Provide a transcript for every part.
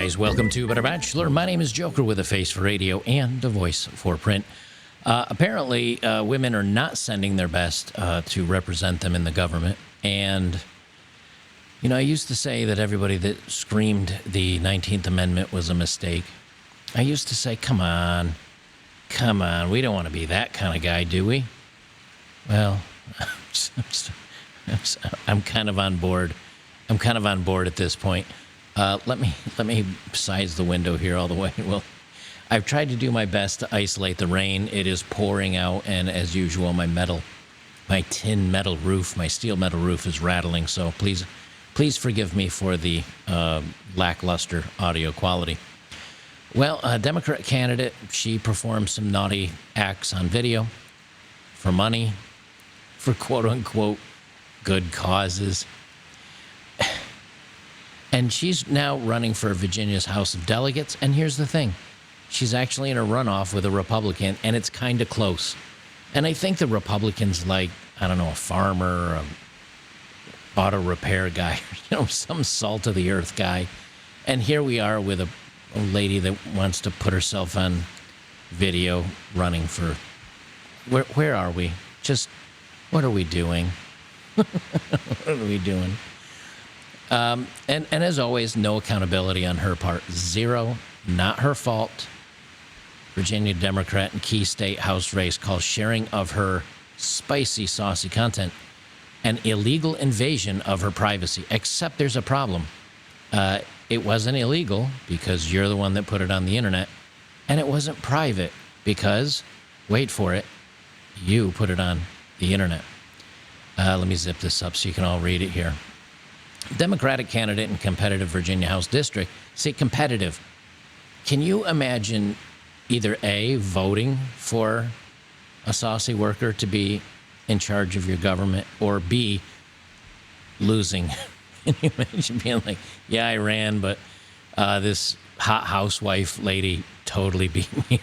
guys, welcome to Better Bachelor. My name is Joker with a face for radio and a voice for print. Apparently, women are not sending their best to represent them in the government. And, you know, I used to say that everybody that screamed the 19th Amendment was a mistake. I used to say, come on, we don't want to be that kind of guy, do we? Well, I'm kind of on board. I'm kind of on board at this point. Let me size the window here all the way. Well, I've tried to do my best to isolate the rain. It is pouring out, and as usual, my tin metal roof, my steel metal roof is rattling. So please forgive me for the lackluster audio quality. Well, a Democrat candidate, she performed some naughty acts on video for money, for quote-unquote good causes. And she's now running for Virginia's House of Delegates. And here's the thing. She's actually in a runoff with a Republican, and it's kind of close. And I think the Republican's like, I don't know, a farmer, or a auto repair guy, some salt-of-the-earth guy. And here we are with a lady that wants to put herself on video running for... Where are we? Just, what are we doing? What are we doing? And as always, no accountability on her part. Zero. Not her fault. Virginia Democrat in key state House race calls sharing of her spicy, saucy content an illegal invasion of her privacy. Except there's a problem. It wasn't illegal because you're the one that put it on the internet. And it wasn't private because, wait for it, you put it on the internet. Let me zip this up so you can all read it here. Democratic candidate in competitive Virginia House District. See, competitive. Can you imagine either A, voting for a saucy worker to be in charge of your government, or B, losing? Can you imagine being like, yeah, I ran, but this hot housewife lady totally beat me.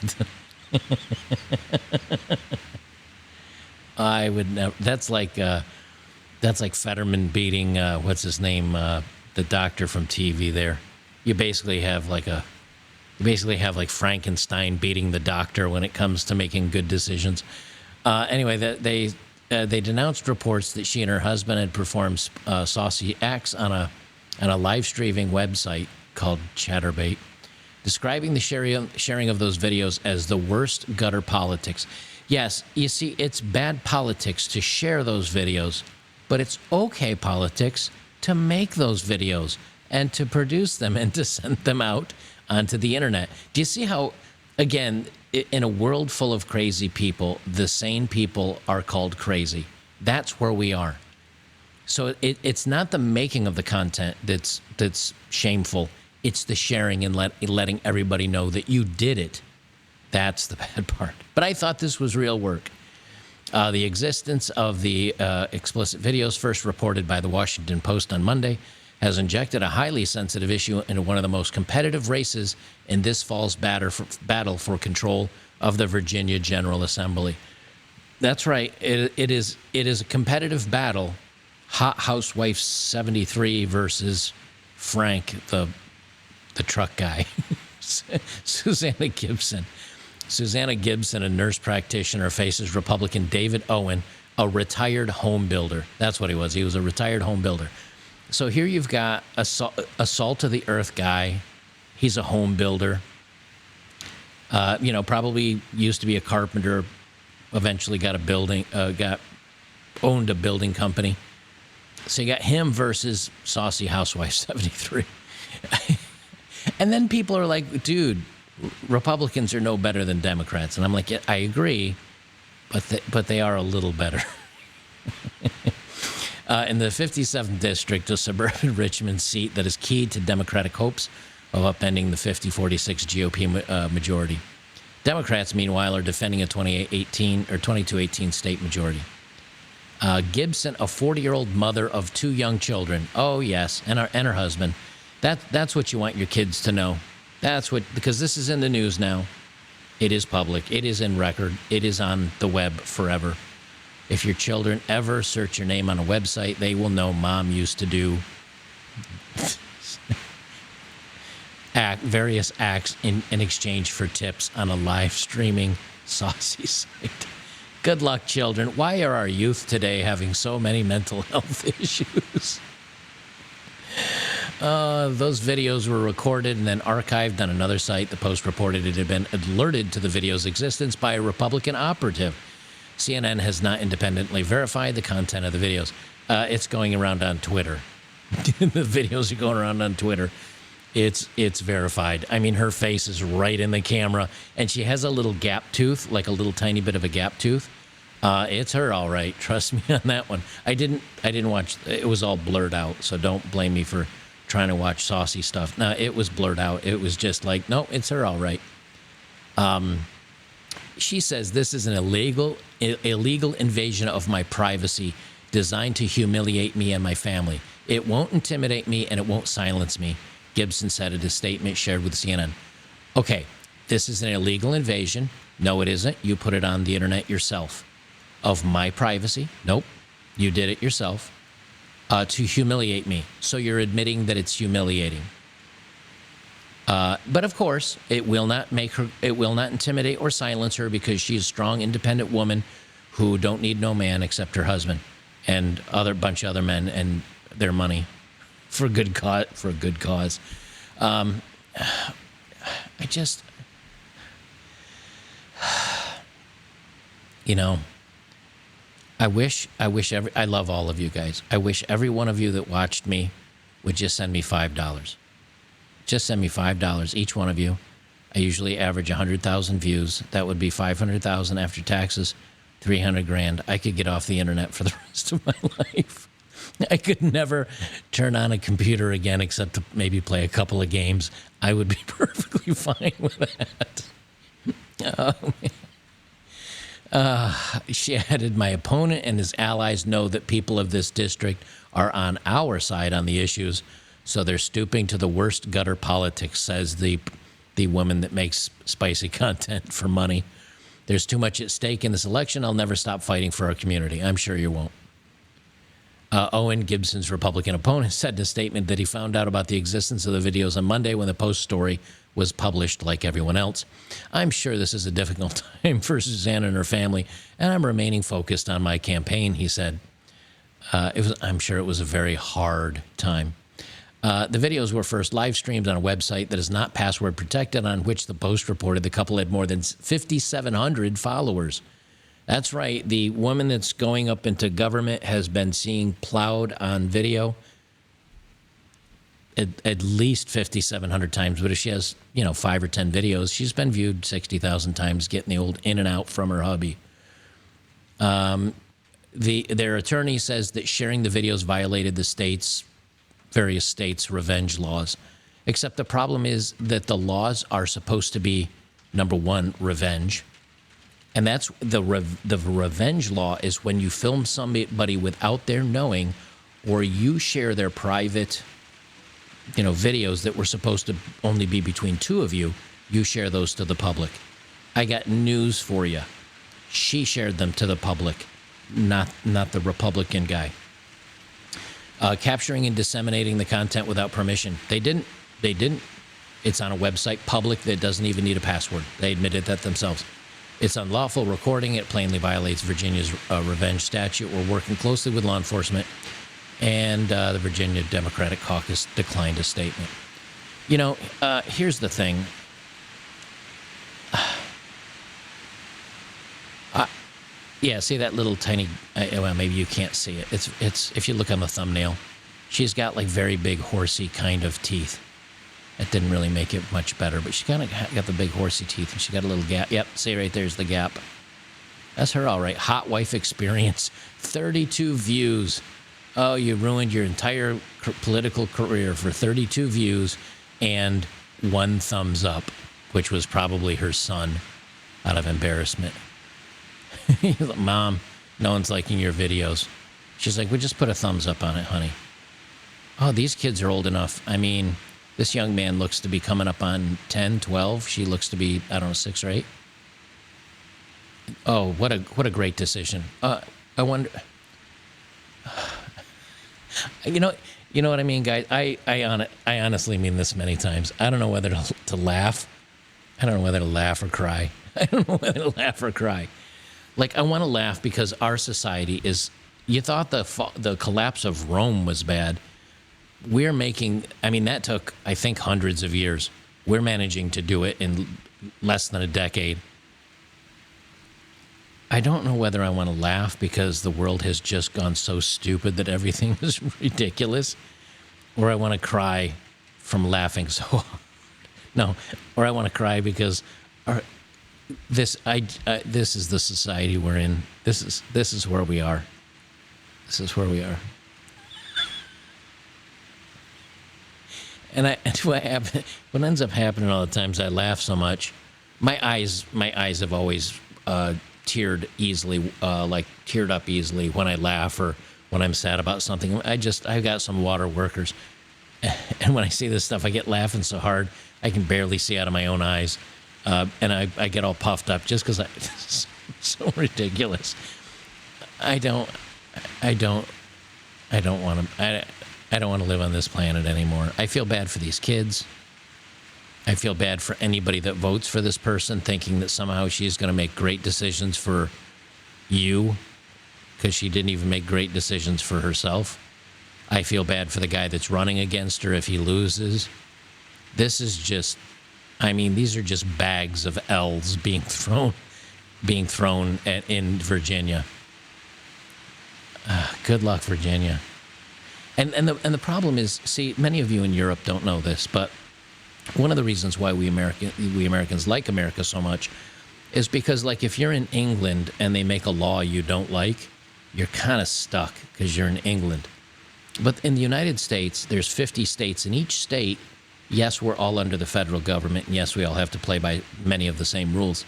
I would never. That's like Fetterman beating, what's his name, the doctor from TV there. You basically have like Frankenstein beating the doctor when it comes to making good decisions. Anyway, they denounced reports that she and her husband had performed saucy acts on a live streaming website called Chatterbait, describing the sharing of those videos as the worst gutter politics. Yes, you see, it's bad politics to share those videos. But it's okay politics to make those videos and to produce them and to send them out onto the internet. Do you see how, again, in a world full of crazy people, the sane people are called crazy? That's where we are. So it's not the making of the content that's shameful. It's the sharing and letting everybody know that you did it. That's the bad part. But I thought this was real work. The existence of the explicit videos, first reported by the Washington Post on Monday, has injected a highly sensitive issue into one of the most competitive races in this fall's battle for control of the Virginia General Assembly. That's right. It is a competitive battle. Hot Housewife 73 versus Frank, the truck guy. Susanna Gibson, a nurse practitioner, faces Republican David Owen, a retired home builder. That's what he was. He was a retired home builder. So here you've got a salt-of-the-earth guy. He's a home builder. Probably used to be a carpenter, eventually got owned a building company. So you got him versus Saucy Housewife 73. And then people are like, dude, Republicans are no better than Democrats. And I'm like, yeah, I agree, but they are a little better. In the 57th district, a suburban Richmond seat that is key to Democratic hopes of upending the 50-46 GOP majority. Democrats, meanwhile, are defending a 22-18 state majority. Gibson, a 40-year-old mother of two young children. Oh, yes, and her husband. That's what you want your kids to know. Because this is in the news now. It is public. It is in record. It is on the web forever. If your children ever search your name on a website, they will know Mom used to do various acts in exchange for tips on a live streaming Saucy site. Good luck, children. Why are our youth today having so many mental health issues? Those videos were recorded and then archived on another site. The Post reported it had been alerted to the video's existence by a Republican operative. CNN has not independently verified the content of the videos. It's going around on Twitter. The videos are going around on Twitter. It's verified. I mean, her face is right in the camera, and she has a little gap tooth, like a little tiny bit of a gap tooth. It's her, all right. Trust me on that one. I didn't watch. It was all blurred out, so don't blame me for trying to watch saucy stuff. No, it was blurred out. It was just like, no, it's her, all right. She says this is an illegal invasion of my privacy designed to humiliate me and my family. It won't intimidate me and it won't silence me, Gibson said in a statement shared with CNN. Okay, this is an illegal invasion. No, it isn't. You put it on the internet yourself. Of my privacy? Nope. You did it yourself. To humiliate me. So you're admitting that it's humiliating. But of course, it will not intimidate or silence her because she's a strong, independent woman who don't need no man except her husband and bunch of other men and their money for a good cause. I just, I love all of you guys. I wish every one of you that watched me would just send me $5. Just send me $5, each one of you. I usually average 100,000 views. That would be 500,000 after taxes, 300 grand. I could get off the internet for the rest of my life. I could never turn on a computer again except to maybe play a couple of games. I would be perfectly fine with that. She added, my opponent and his allies know that people of this district are on our side on the issues, so they're stooping to the worst gutter politics, says the woman that makes spicy content for money. There's too much at stake in this election. I'll never stop fighting for our community. I'm sure you won't. Owen, Gibson's Republican opponent, said in a statement that he found out about the existence of the videos on Monday when the Post story was published like everyone else. I'm sure this is a difficult time for Suzanne and her family, and I'm remaining focused on my campaign, he said. I'm sure it was a very hard time. The videos were first live streamed on a website that is not password protected, on which the Post reported the couple had more than 5,700 followers. That's right. The woman that's going up into government has been seen plowed on video at least 5,700 times. But if she has, 5 or 10 videos, she's been viewed 60,000 times, getting the old in and out from her hubby. Their attorney says that sharing the videos violated the various states' revenge laws. Except the problem is that the laws are supposed to be, number one, revenge. And that's the revenge law is when you film somebody without their knowing, or you share their private, videos that were supposed to only be between two of you. You share those to the public. I got news for you. She shared them to the public, not the Republican guy. Capturing and disseminating the content without permission. They didn't. It's on a website, public, that doesn't even need a password. They admitted that themselves. It's unlawful recording. It plainly violates Virginia's revenge statute. We're working closely with law enforcement, and the Virginia Democratic Caucus declined a statement. Here's the thing. Yeah, see that little tiny, well, maybe you can't see it. It's if you look on the thumbnail, she's got like very big horsey kind of teeth. That didn't really make it much better, but she kind of got the big horsey teeth, and she got a little gap. Yep, see right there's the gap. That's her, all right. Hot wife experience, 32 views. Oh, you ruined your entire political career for 32 views and 1 thumbs up, which was probably her son out of embarrassment. He's like, Mom, no one's liking your videos. She's like, well, just put a thumbs up on it, honey. Oh, these kids are old enough. I mean, this young man looks to be coming up on 10, 12. She looks to be, 6 or 8. Oh, what a great decision. I wonder You know, you know what I mean, guys. I honestly mean this many times. I don't know whether to laugh. I don't know whether to laugh or cry. I don't know whether to laugh or cry. Like, I want to laugh because our society is. You thought the collapse of Rome was bad. We're making. I mean, that took, I think, hundreds of years. We're managing to do it in less than a decade. I don't know whether I want to laugh because the world has just gone so stupid that everything is ridiculous, or I want to cry from laughing so hard. No, or I want to cry because this is the society we're in. This is where we are. This is where we are. And what ends up happening all the times I laugh so much, my eyes have always teared up easily when I laugh or when I'm sad about something. I've got some water workers, and when I see this stuff, I get laughing so hard I can barely see out of my own eyes, and I get all puffed up just because it's so ridiculous. I don't want to live on this planet anymore. I feel bad for these kids. I feel bad for anybody that votes for this person thinking that somehow she's going to make great decisions for you because she didn't even make great decisions for herself. I feel bad for the guy that's running against her if he loses. This is just, I mean, these are just bags of L's being thrown in Virginia. Good luck, Virginia. And the problem is, see, many of you in Europe don't know this, but one of the reasons why we Americans like America so much is because, like, if you're in England and they make a law you don't like, you're kind of stuck because you're in England. But in the United States, there's 50 states. In each state, yes, we're all under the federal government, and yes, we all have to play by many of the same rules.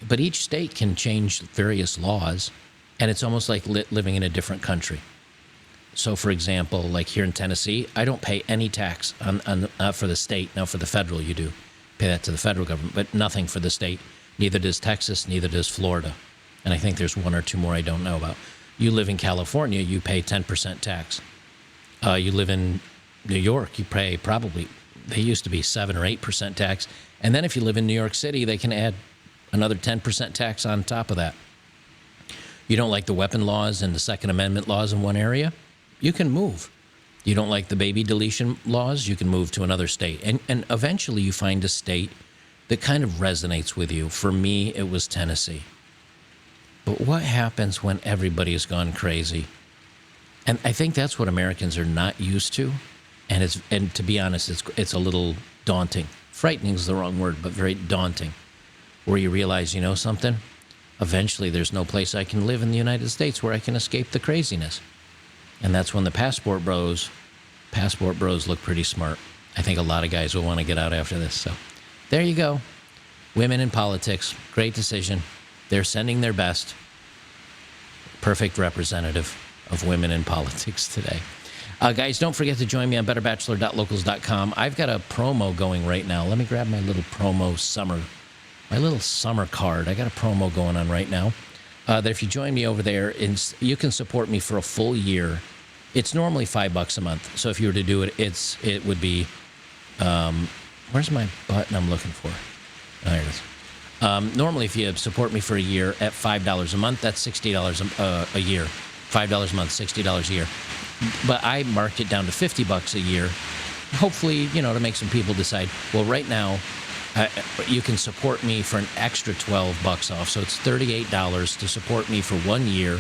But each state can change various laws, and it's almost like living in a different country. So, for example, like here in Tennessee, I don't pay any tax for the state. Now, for the federal, you do pay that to the federal government, but nothing for the state. Neither does Texas, neither does Florida. And I think there's one or two more I don't know about. You live in California, you pay 10% tax. You live in New York, you pay they used to be 7 or 8% tax. And then if you live in New York City, they can add another 10% tax on top of that. You don't like the weapon laws and the Second Amendment laws in one area? You can move. You don't like the baby deletion laws? You can move to another state. And eventually you find a state that kind of resonates with you. For me, it was Tennessee. But what happens when everybody has gone crazy? And I think that's what Americans are not used to. And to be honest, it's a little daunting. Frightening is the wrong word, but very daunting. Where you realize, you know something? Eventually there's no place I can live in the United States where I can escape the craziness. And that's when the passport bros look pretty smart. I think a lot of guys will want to get out after this. So there you go. Women in politics. Great decision. They're sending their best. Perfect representative of women in politics today. Guys, don't forget to join me on betterbachelor.locals.com. I've got a promo going right now. Let me grab my little summer card. I got a promo going on right now. That if you join me over there, you can support me for a full year. It's normally $5 a month. So if you were to do it, it would be, where's my button I'm looking for? Oh, here it is. Normally, if you support me for a year at $5 a month, that's $60 a year. $5 a month, $60 a year. But I marked it down to $50 a year. Hopefully, to make some people decide, well, right now, you can support me for an extra $12 off. So it's $38 to support me for 1 year.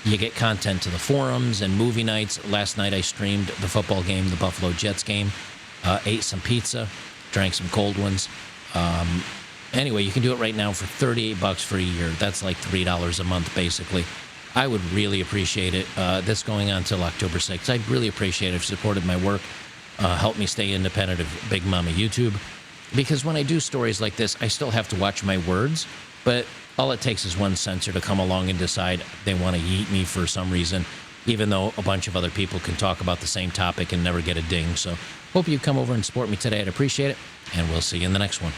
You get content to the forums and movie nights. Last night I streamed the football game, the Buffalo Jets game, ate some pizza, drank some cold ones. Anyway, you can do it right now for $38 for a year. That's like $3 a month, basically. I would really appreciate it. This going on until October 6th. I'd really appreciate it if you supported my work. Help me stay independent of Big Mama YouTube. Because when I do stories like this, I still have to watch my words, but all it takes is one censor to come along and decide they want to yeet me for some reason, even though a bunch of other people can talk about the same topic and never get a ding. So hope you come over and support me today. I'd appreciate it, and we'll see you in the next one.